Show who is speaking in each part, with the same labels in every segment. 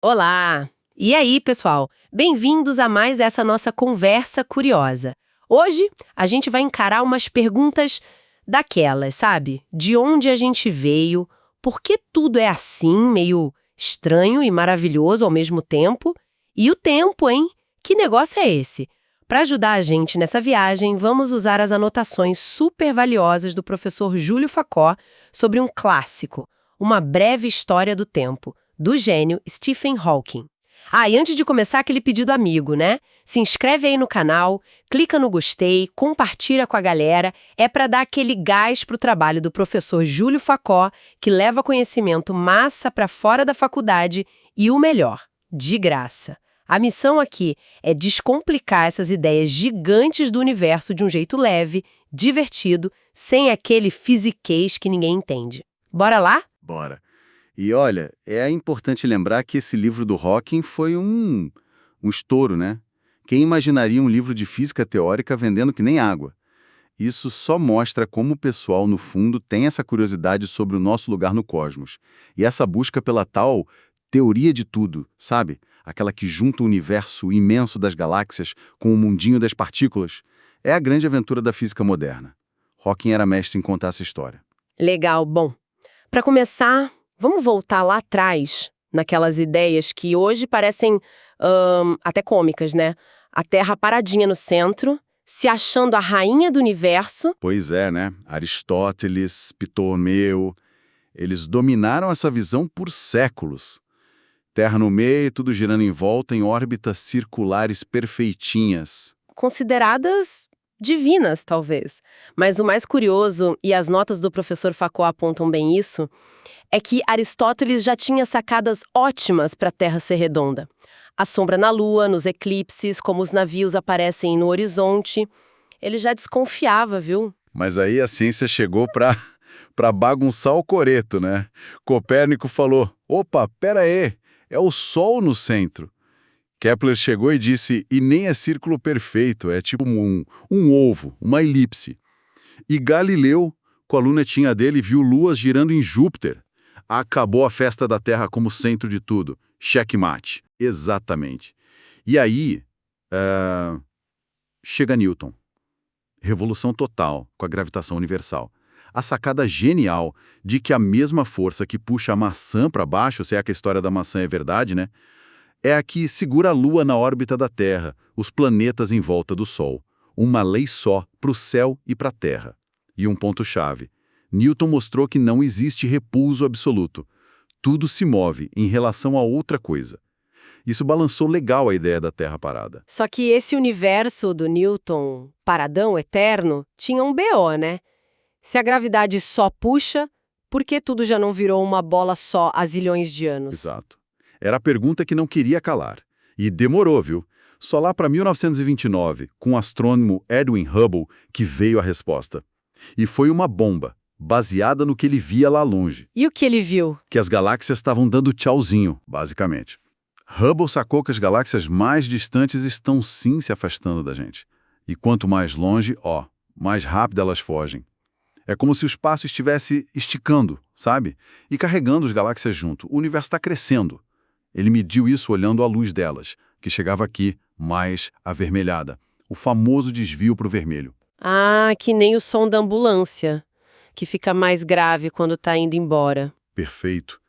Speaker 1: Olá! E aí, pessoal? Bem-vindos a mais essa nossa conversa curiosa. Hoje a gente vai encarar umas perguntas daquelas, sabe? De onde a gente veio, por que tudo é assim, meio estranho e maravilhoso ao mesmo tempo? E o tempo, hein? Que negócio é esse? Para ajudar a gente nessa viagem, vamos usar as anotações super valiosas do professor Júlio Facó sobre um clássico, Uma Breve História do Tempo, do gênio Stephen Hawking. E antes de começar, aquele pedido amigo, né? Se inscreve aí no canal, clica no gostei, compartilha com a galera, é para dar aquele gás pro trabalho do professor Júlio Facó, que leva conhecimento massa para fora da faculdade e o melhor, de graça. A missão aqui é descomplicar essas ideias gigantes do universo de um jeito leve, divertido, sem aquele fisiquês que ninguém entende. Bora lá?
Speaker 2: Bora. E olha, é importante lembrar que esse livro do Hawking foi um estouro, né? Quem imaginaria um livro de física teórica vendendo que nem água? Isso só mostra como o pessoal, no fundo, tem essa curiosidade sobre o nosso lugar no cosmos. E essa busca pela tal teoria de tudo, sabe? Aquela que junta o universo imenso das galáxias com o mundinho das partículas. É a grande aventura da física moderna. Hawking era mestre em contar essa história.
Speaker 1: Legal, bom. Para começar, vamos voltar lá atrás, naquelas ideias que hoje parecem até cômicas, né? A Terra paradinha no centro, se achando a rainha do universo.
Speaker 2: Pois é, né? Aristóteles, Ptolomeu, eles dominaram essa visão por séculos. Terra no meio, tudo girando em volta em órbitas circulares perfeitinhas.
Speaker 1: Consideradas divinas, talvez. Mas o mais curioso, e as notas do professor Facó apontam bem isso, é que Aristóteles já tinha sacadas ótimas para a Terra ser redonda. A sombra na Lua, nos eclipses, como os navios aparecem no horizonte. Ele já desconfiava, viu?
Speaker 2: Mas aí a ciência chegou para bagunçar o coreto, né? Copérnico falou, opa, pera aí, é o Sol no centro. Kepler chegou e disse, e nem é círculo perfeito, é tipo um ovo, uma elipse. E Galileu, com a lunetinha dele, viu luas girando em Júpiter. Acabou a festa da Terra como centro de tudo. Checkmate. Exatamente. E aí, chega Newton. Revolução total com a gravitação universal. A sacada genial de que a mesma força que puxa a maçã para baixo, se é que a história da maçã é verdade, né? É a que segura a Lua na órbita da Terra, os planetas em volta do Sol. Uma lei só para o céu e para a Terra. E um ponto-chave. Newton mostrou que não existe repulso absoluto. Tudo se move em relação a outra coisa. Isso balançou legal a ideia da Terra parada.
Speaker 1: Só que esse universo do Newton, paradão, eterno, tinha um BO, né? Se a gravidade só puxa, por que tudo já não virou uma bola só há zilhões de anos?
Speaker 2: Exato. Era a pergunta que não queria calar. E demorou, viu? Só lá para 1929, com o astrônomo Edwin Hubble, que veio a resposta. E foi uma bomba, baseada no que ele via lá longe.
Speaker 1: E o que ele viu?
Speaker 2: Que as galáxias estavam dando tchauzinho, basicamente. Hubble sacou que as galáxias mais distantes estão sim se afastando da gente. E quanto mais longe, mais rápido elas fogem. É como se o espaço estivesse esticando, sabe? E carregando as galáxias junto. O universo está crescendo. Ele mediu isso olhando a luz delas, que chegava aqui, mais avermelhada. O famoso desvio para o vermelho.
Speaker 1: Que nem o som da ambulância, que fica mais grave quando está indo embora.
Speaker 2: Perfeito.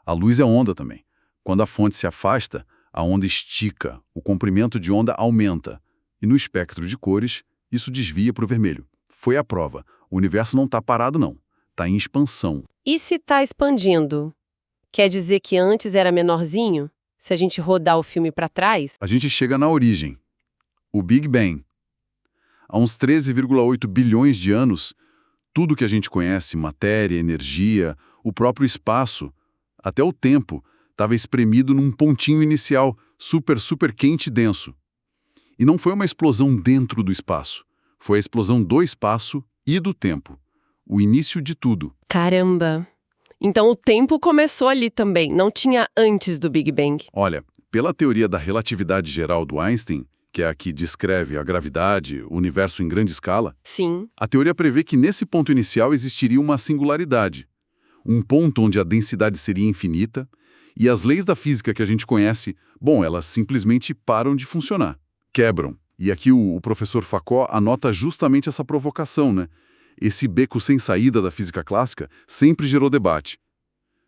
Speaker 2: A luz é onda também. Quando a fonte se afasta, a onda estica, o comprimento de onda aumenta. E no espectro de cores, isso desvia para o vermelho. Foi a prova. O universo não está parado, não. Está em expansão.
Speaker 1: E se está expandindo? Quer dizer que antes era menorzinho? Se a gente rodar o filme para trás?
Speaker 2: A gente chega na origem. O Big Bang. Há uns 13,8 bilhões de anos, tudo que a gente conhece, matéria, energia, o próprio espaço, até o tempo, estava espremido num pontinho inicial, super quente e denso. E não foi uma explosão dentro do espaço. Foi a explosão do espaço e do tempo. O início de tudo.
Speaker 1: Caramba! Então o tempo começou ali também, não tinha antes do Big Bang.
Speaker 2: Olha, pela teoria da relatividade geral do Einstein, que é a que descreve a gravidade, o universo em grande escala,
Speaker 1: Sim.
Speaker 2: a teoria prevê que nesse ponto inicial existiria uma singularidade. Um ponto onde a densidade seria infinita E as leis da física que a gente conhece, bom, elas simplesmente param de funcionar, quebram. E aqui o professor Foucault anota justamente essa provocação, né? Esse beco sem saída da física clássica sempre gerou debate.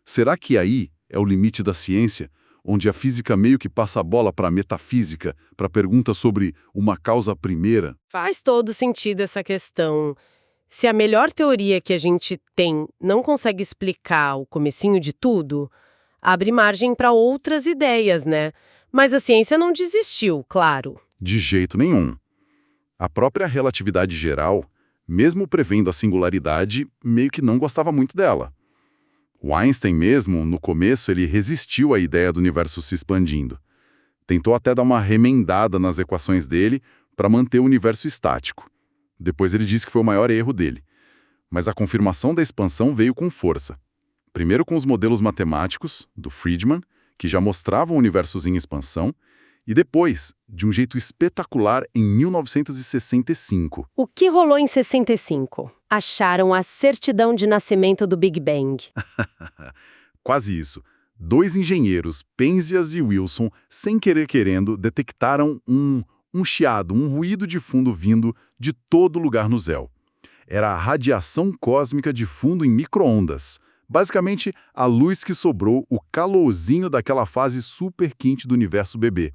Speaker 2: Será que aí é o limite da ciência, onde a física meio que passa a bola para a metafísica, para a pergunta sobre uma causa primeira?
Speaker 1: Faz todo sentido essa questão. Se a melhor teoria que a gente tem não consegue explicar o comecinho de tudo, abre margem para outras ideias, né? Mas a ciência não desistiu, claro.
Speaker 2: De jeito nenhum. A própria relatividade geral, mesmo prevendo a singularidade, meio que não gostava muito dela. O Einstein mesmo, no começo, ele resistiu à ideia do universo se expandindo. Tentou até dar uma remendada nas equações dele para manter o universo estático. Depois ele disse que foi o maior erro dele. Mas a confirmação da expansão veio com força. Primeiro com os modelos matemáticos, do Friedman, que já mostravam universos em expansão, e depois, de um jeito espetacular, em 1965.
Speaker 1: O que rolou em 65? Acharam a certidão de nascimento do Big Bang.
Speaker 2: Quase isso. 2 engenheiros, Penzias e Wilson, sem querer querendo, detectaram um chiado, um ruído de fundo vindo de todo lugar no céu. Era a radiação cósmica de fundo em micro-ondas. Basicamente, a luz que sobrou, o calorzinho daquela fase super quente do universo bebê.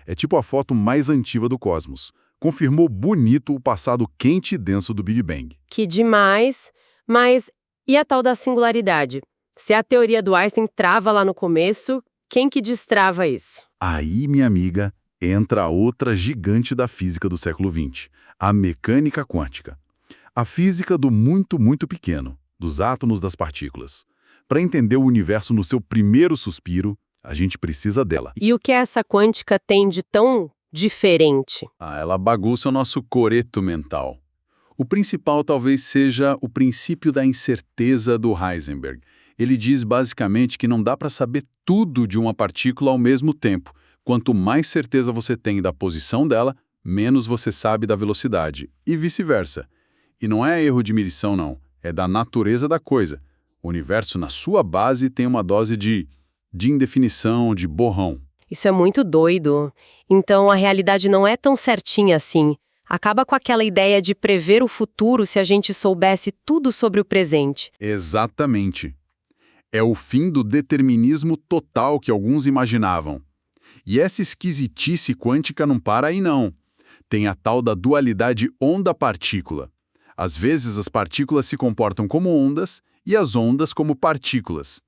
Speaker 2: É tipo a foto mais antiga do cosmos. Confirmou bonito o passado quente e denso do Big Bang.
Speaker 1: Que demais! Mas e a tal da singularidade? Se a teoria do Einstein trava lá no começo, quem que destrava isso?
Speaker 2: Aí, minha amiga, entra a outra gigante da física do século XX, a mecânica quântica. A física do muito, muito pequeno, dos átomos das partículas. Para entender o universo no seu primeiro suspiro, a gente precisa dela.
Speaker 1: E o que essa quântica tem de tão diferente?
Speaker 2: Ela bagunça o nosso coreto mental. O principal talvez seja o princípio da incerteza do Heisenberg. Ele diz basicamente que não dá para saber tudo de uma partícula ao mesmo tempo. Quanto mais certeza você tem da posição dela, menos você sabe da velocidade, e vice-versa. E não é erro de medição, não. É da natureza da coisa. O universo, na sua base, tem uma dose de indefinição, de borrão.
Speaker 1: Isso é muito doido. Então a realidade não é tão certinha assim. Acaba com aquela ideia de prever o futuro se a gente soubesse tudo sobre o presente.
Speaker 2: Exatamente. É o fim do determinismo total que alguns imaginavam. E essa esquisitice quântica não para aí, não. Tem a tal da dualidade onda-partícula. Às vezes as partículas se comportam como ondas e as ondas como partículas.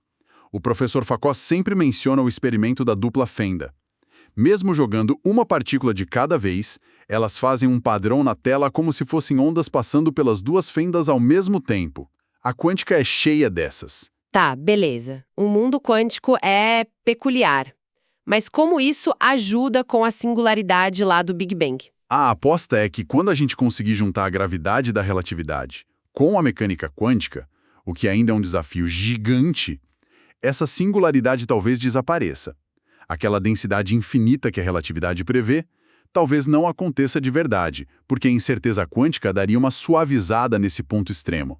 Speaker 2: O professor Foucault sempre menciona o experimento da dupla fenda. Mesmo jogando uma partícula de cada vez, elas fazem um padrão na tela como se fossem ondas passando pelas duas fendas ao mesmo tempo. A quântica é cheia dessas.
Speaker 1: Tá, beleza. O mundo quântico é peculiar. Mas como isso ajuda com a singularidade lá do Big Bang?
Speaker 2: A aposta é que quando a gente conseguir juntar a gravidade da relatividade com a mecânica quântica, o que ainda é um desafio gigante, essa singularidade talvez desapareça. Aquela densidade infinita que a relatividade prevê, talvez não aconteça de verdade, porque a incerteza quântica daria uma suavizada nesse ponto extremo.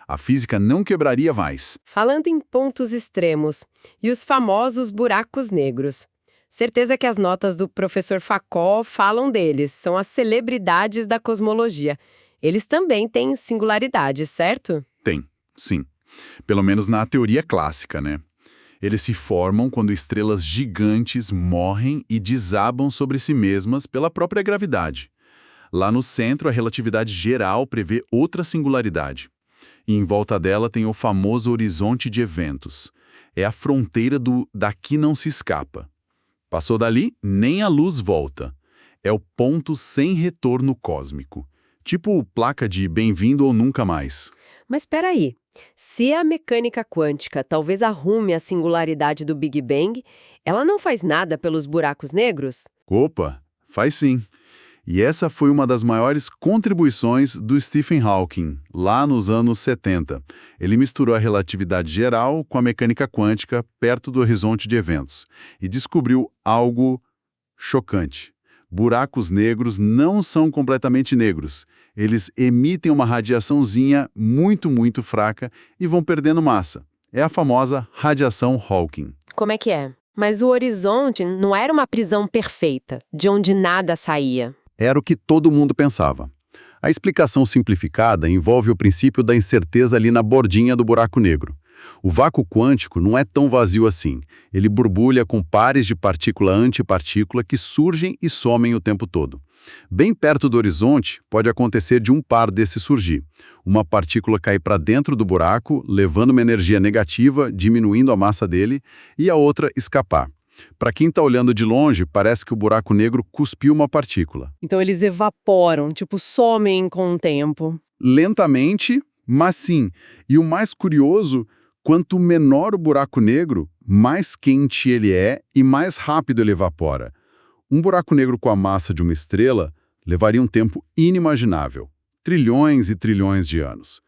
Speaker 2: A física não quebraria mais.
Speaker 1: Falando em pontos extremos, e os famosos buracos negros. Certeza que as notas do professor Foucault falam deles, são as celebridades da cosmologia. Eles também têm singularidade, certo?
Speaker 2: Tem, sim. Pelo menos na teoria clássica, né? Eles se formam quando estrelas gigantes morrem e desabam sobre si mesmas pela própria gravidade. Lá no centro, a relatividade geral prevê outra singularidade. E em volta dela tem o famoso horizonte de eventos. É a fronteira do daqui não se escapa. Passou dali, nem a luz volta. É o ponto sem retorno cósmico. Tipo placa de bem-vindo ou nunca mais.
Speaker 1: Mas espera aí. Se a mecânica quântica talvez arrume a singularidade do Big Bang, ela não faz nada pelos buracos negros?
Speaker 2: Opa, faz sim. E essa foi uma das maiores contribuições do Stephen Hawking, lá nos anos 70. Ele misturou a relatividade geral com a mecânica quântica perto do horizonte de eventos e descobriu algo chocante. Buracos negros não são completamente negros. Eles emitem uma radiaçãozinha muito, muito fraca e vão perdendo massa. É a famosa radiação Hawking.
Speaker 1: Como é que é? Mas o horizonte não era uma prisão perfeita, de onde nada saía.
Speaker 2: Era o que todo mundo pensava. A explicação simplificada envolve o princípio da incerteza ali na bordinha do buraco negro. O vácuo quântico não é tão vazio assim. Ele borbulha com pares de partícula-antipartícula que surgem e somem o tempo todo. Bem perto do horizonte, pode acontecer de um par desses surgir. Uma partícula cair para dentro do buraco, levando uma energia negativa, diminuindo a massa dele, e a outra escapar. Para quem está olhando de longe, parece que o buraco negro cuspiu uma partícula.
Speaker 1: Então eles evaporam, tipo, somem com o tempo.
Speaker 2: Lentamente, mas sim. E o mais curioso, quanto menor o buraco negro, mais quente ele é e mais rápido ele evapora. Um buraco negro com a massa de uma estrela levaria um tempo inimaginável, trilhões e trilhões de anos.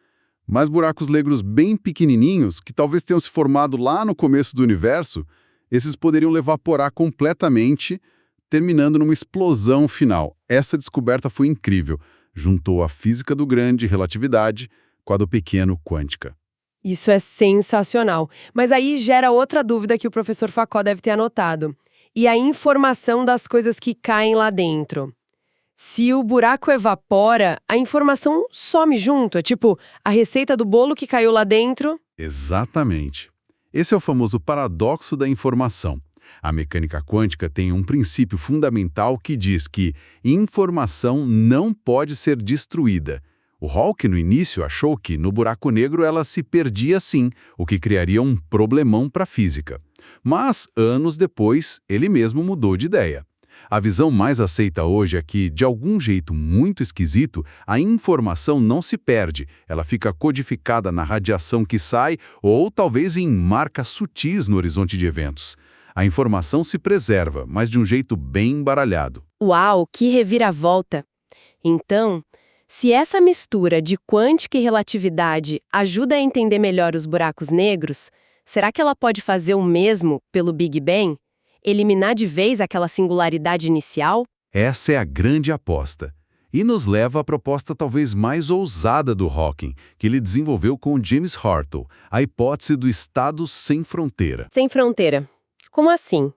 Speaker 2: Mas buracos negros bem pequenininhos, que talvez tenham se formado lá no começo do universo, esses poderiam evaporar completamente, terminando numa explosão final. Essa descoberta foi incrível. Juntou a física do grande, relatividade, com a do pequeno, quântica.
Speaker 1: Isso é sensacional. Mas aí gera outra dúvida que o professor Facó deve ter anotado. E a informação das coisas que caem lá dentro. Se o buraco evapora, a informação some junto. É tipo, a receita do bolo que caiu lá dentro...
Speaker 2: Exatamente. Esse é o famoso paradoxo da informação. A mecânica quântica tem um princípio fundamental que diz que informação não pode ser destruída. O Hawking, no início, achou que no buraco negro ela se perdia sim, o que criaria um problemão para a física. Mas, anos depois, ele mesmo mudou de ideia. A visão mais aceita hoje é que, de algum jeito muito esquisito, a informação não se perde, ela fica codificada na radiação que sai ou talvez em marcas sutis no horizonte de eventos. A informação se preserva, mas de um jeito bem embaralhado.
Speaker 1: Uau, que reviravolta! Então, se essa mistura de quântica e relatividade ajuda a entender melhor os buracos negros, será que ela pode fazer o mesmo pelo Big Bang? Eliminar de vez aquela singularidade inicial?
Speaker 2: Essa é a grande aposta. E nos leva à proposta talvez mais ousada do Hawking, que ele desenvolveu com James Hartle, a hipótese do estado sem fronteira.
Speaker 1: Sem fronteira. Como assim?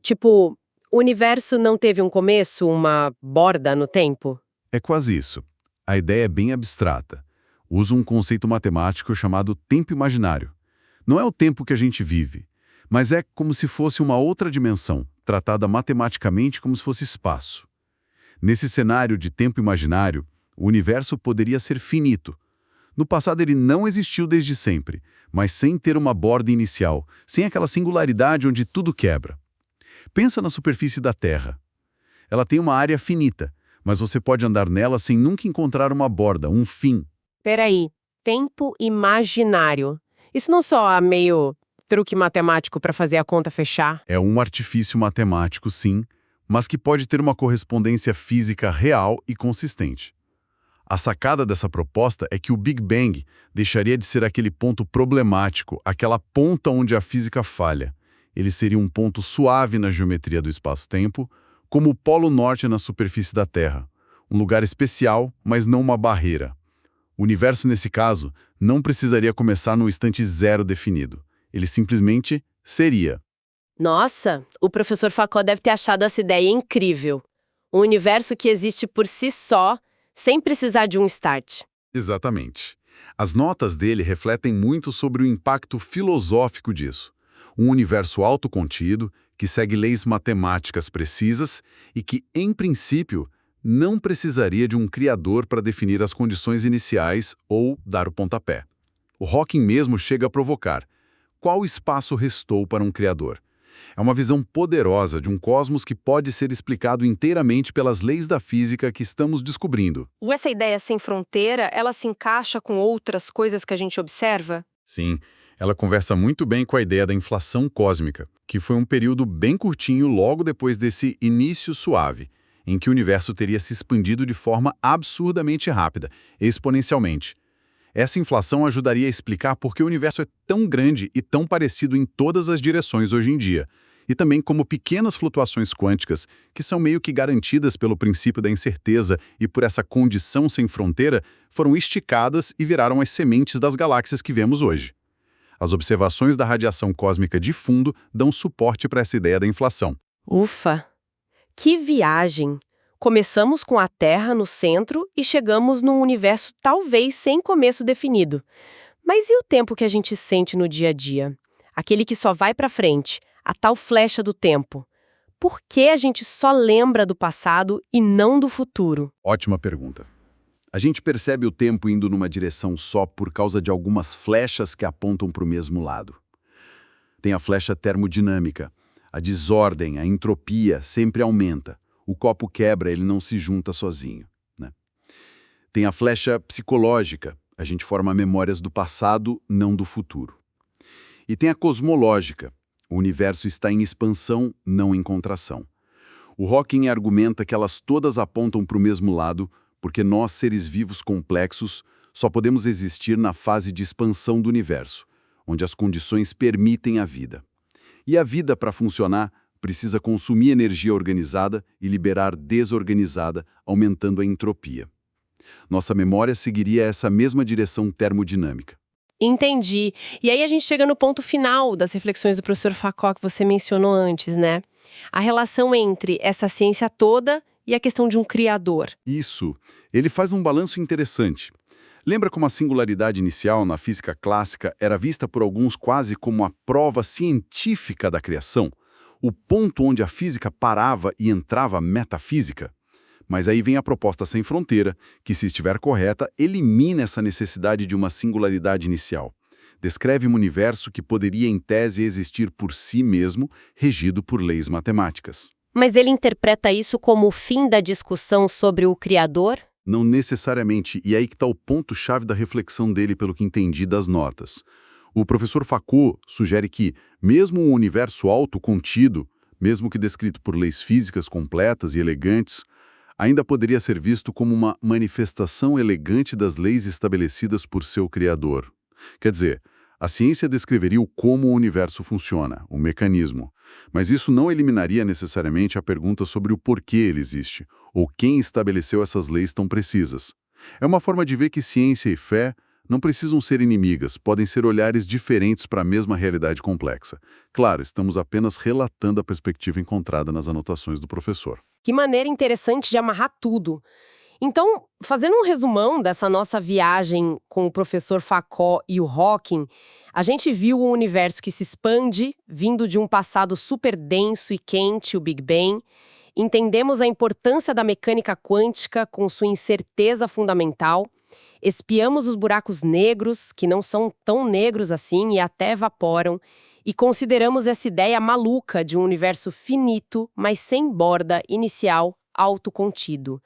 Speaker 1: Tipo, o universo não teve um começo, uma borda no tempo?
Speaker 2: É quase isso. A ideia é bem abstrata. Usa um conceito matemático chamado tempo imaginário. Não é o tempo que a gente vive, mas é como se fosse uma outra dimensão, tratada matematicamente como se fosse espaço. Nesse cenário de tempo imaginário, o universo poderia ser finito. No passado ele não existiu desde sempre, mas sem ter uma borda inicial, sem aquela singularidade onde tudo quebra. Pensa na superfície da Terra. Ela tem uma área finita, mas você pode andar nela sem nunca encontrar uma borda, um fim.
Speaker 1: Peraí, tempo imaginário. Isso não só é meio truque matemático para fazer a conta fechar?
Speaker 2: É um artifício matemático, sim, mas que pode ter uma correspondência física real e consistente. A sacada dessa proposta é que o Big Bang deixaria de ser aquele ponto problemático, aquela ponta onde a física falha. Ele seria um ponto suave na geometria do espaço-tempo, como o Polo Norte na superfície da Terra. Um lugar especial, mas não uma barreira. O universo, nesse caso, não precisaria começar num instante zero definido. Ele simplesmente seria.
Speaker 1: Nossa, o professor Facó deve ter achado essa ideia incrível. Um universo que existe por si só, sem precisar de um start.
Speaker 2: Exatamente. As notas dele refletem muito sobre o impacto filosófico disso. Um universo autocontido, que segue leis matemáticas precisas e que, em princípio, não precisaria de um criador para definir as condições iniciais ou dar o pontapé. O Hawking mesmo chega a provocar. Qual espaço restou para um criador? É uma visão poderosa de um cosmos que pode ser explicado inteiramente pelas leis da física que estamos descobrindo.
Speaker 1: Essa ideia sem fronteira, ela se encaixa com outras coisas que a gente observa?
Speaker 2: Sim, ela conversa muito bem com a ideia da inflação cósmica, que foi um período bem curtinho logo depois desse início suave, em que o universo teria se expandido de forma absurdamente rápida, exponencialmente. Essa inflação ajudaria a explicar por que o universo é tão grande e tão parecido em todas as direções hoje em dia, e também como pequenas flutuações quânticas, que são meio que garantidas pelo princípio da incerteza e por essa condição sem fronteira, foram esticadas e viraram as sementes das galáxias que vemos hoje. As observações da radiação cósmica de fundo dão suporte para essa ideia da inflação.
Speaker 1: Ufa! Que viagem! Começamos com a Terra no centro e chegamos num universo talvez sem começo definido. Mas e o tempo que a gente sente no dia a dia? Aquele que só vai para frente, a tal flecha do tempo. Por que a gente só lembra do passado e não do futuro?
Speaker 2: Ótima pergunta. A gente percebe o tempo indo numa direção só por causa de algumas flechas que apontam para o mesmo lado. Tem a flecha termodinâmica. A desordem, a entropia sempre aumenta. O copo quebra, ele não se junta sozinho, né? Tem a flecha psicológica. A gente forma memórias do passado, não do futuro. E tem a cosmológica. O universo está em expansão, não em contração. O Hawking argumenta que elas todas apontam para o mesmo lado, porque nós, seres vivos complexos, só podemos existir na fase de expansão do universo, onde as condições permitem a vida. E a vida, para funcionar, precisa consumir energia organizada e liberar desorganizada, aumentando a entropia. Nossa memória seguiria essa mesma direção termodinâmica.
Speaker 1: Entendi. E aí a gente chega no ponto final das reflexões do professor Foucault que você mencionou antes, né? A relação entre essa ciência toda e a questão de um criador.
Speaker 2: Isso. Ele faz um balanço interessante. Lembra como a singularidade inicial na física clássica era vista por alguns quase como a prova científica da criação? O ponto onde a física parava e entrava a metafísica? Mas aí vem a proposta sem fronteira, que, se estiver correta, elimina essa necessidade de uma singularidade inicial. Descreve um universo que poderia, em tese, existir por si mesmo, regido por leis matemáticas.
Speaker 1: Mas ele interpreta isso como o fim da discussão sobre o Criador?
Speaker 2: Não necessariamente, e aí que está o ponto-chave da reflexão dele, pelo que entendi das notas. O professor Foucault sugere que, mesmo um universo autocontido, mesmo que descrito por leis físicas completas e elegantes, ainda poderia ser visto como uma manifestação elegante das leis estabelecidas por seu Criador. Quer dizer, a ciência descreveria o como o universo funciona, o mecanismo, mas isso não eliminaria necessariamente a pergunta sobre o porquê ele existe, ou quem estabeleceu essas leis tão precisas. É uma forma de ver que ciência e fé não precisam ser inimigas, podem ser olhares diferentes para a mesma realidade complexa. Claro, estamos apenas relatando a perspectiva encontrada nas anotações do professor.
Speaker 1: Que maneira interessante de amarrar tudo. Então, fazendo um resumão dessa nossa viagem com o professor Foucault e o Hawking, a gente viu um universo que se expande, vindo de um passado super denso e quente, o Big Bang. Entendemos a importância da mecânica quântica com sua incerteza fundamental. Espiamos os buracos negros, que não são tão negros assim e até evaporam. E consideramos essa ideia maluca de um universo finito, mas sem borda inicial, autocontido.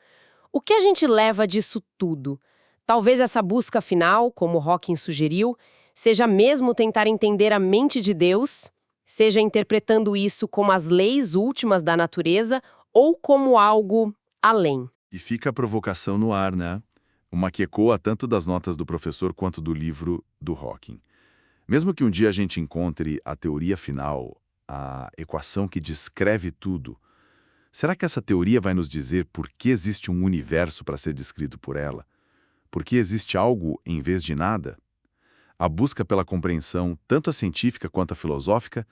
Speaker 1: O que a gente leva disso tudo? Talvez essa busca final, como Hawking sugeriu, seja mesmo tentar entender a mente de Deus, seja interpretando isso como as leis últimas da natureza ou como algo além.
Speaker 2: E fica a provocação no ar, né? Uma que ecoa tanto das notas do professor quanto do livro do Hawking. Mesmo que um dia a gente encontre a teoria final, a equação que descreve tudo, será que essa teoria vai nos dizer por que existe um universo para ser descrito por ela? Por que existe algo em vez de nada? A busca pela compreensão, tanto a científica quanto a filosófica,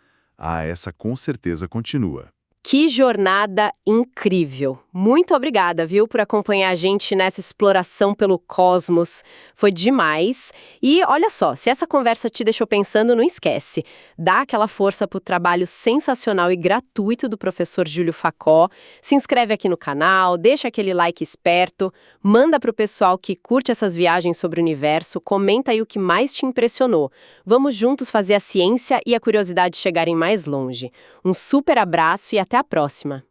Speaker 2: essa com certeza continua.
Speaker 1: Que jornada incrível! Muito obrigada, viu, por acompanhar a gente nessa exploração pelo cosmos. Foi demais. E olha só, se essa conversa te deixou pensando, não esquece. Dá aquela força pro trabalho sensacional e gratuito do professor Júlio Foucault. Se inscreve aqui no canal, deixa aquele like esperto, manda pro pessoal que curte essas viagens sobre o universo, comenta aí o que mais te impressionou. Vamos juntos fazer a ciência e a curiosidade chegarem mais longe. Um super abraço e até a próxima!